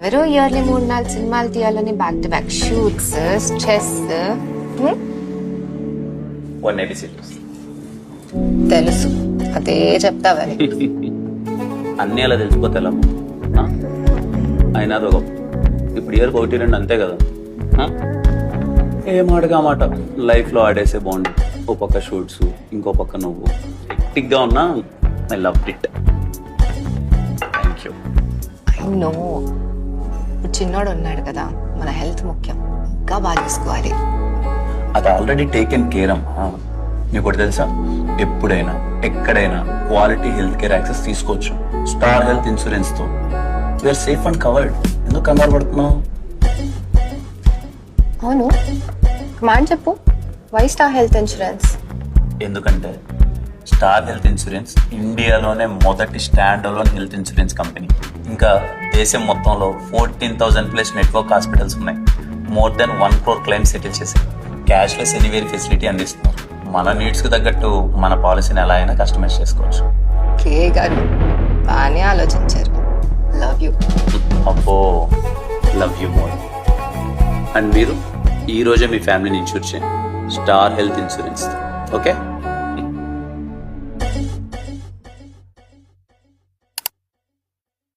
ఎవరో ఇయర్లీ 3-4 సినిమాలు తీయాలని back to back shoots, stress. తెలుసు, అదే చెప్తావని. అన్నీ అలా తెలిసిపోతా అయినా అదొక ఇప్పుడు ఇయర్ 1-2 అంతే కదా. ఏ మాటగా మాట లైఫ్లో ఆడేసే బాగుండు. ఓ పక్క షూట్స్, ఇంకో పక్క నువ్వు హెక్టిక్గా ఉన్నా I love it. Thank you. I know, ఇప్పుడు చిన్నోడు ఉన్నాడు కదా, మన హెల్త్ ముఖ్యం, ఇంకా బాగా చూసుకోవాలి. అది ఆల్రెడీ టేకెన్ కేర్ అమ్మా. నీకు ఒకటి తెలుసా, ఎప్పుడైనా ఎక్కడైనా క్వాలిటీ హెల్త్ కేర్ యాక్సెస్ తీసుకోవచ్చు స్టార్ హెల్త్ ఇన్సూరెన్స్ తో. We are safe and covered. ఎందుకు కంగారు పడుతున్నావు? అవును, కమాండ్ చెప్పు. Why star health insurance? ఎందుకంటే స్టార్ హెల్త్ ఇన్సూరెన్స్ ఇండియాలోనే మొదటి stand alone health insurance company. ఇంకా దేశం మొత్తంలో 14,000+ నెట్వర్క్ హాస్పిటల్స్ ఉన్నాయి. More than 1 crore claims settle చేశాయి. క్యాష్లెస్ ఎనీవేర్ ఫెసిలిటీ అందిస్తున్నారు. మన నీడ్స్ కు తగ్గట్టు మన పాలసీని ఎలా అయినా కస్టమైజ్ చేసుకోవచ్చు. కే గారు బాగానే ఆలోచించారు. Love you. అబ్బో, లవ్ యూ మోర్. అండ్ మీరు ఈ రోజే మీ ఫ్యామిలీని ఇన్సూర్ చేయండి స్టార్ హెల్త్ ఇన్సూరెన్స్. ఓకే.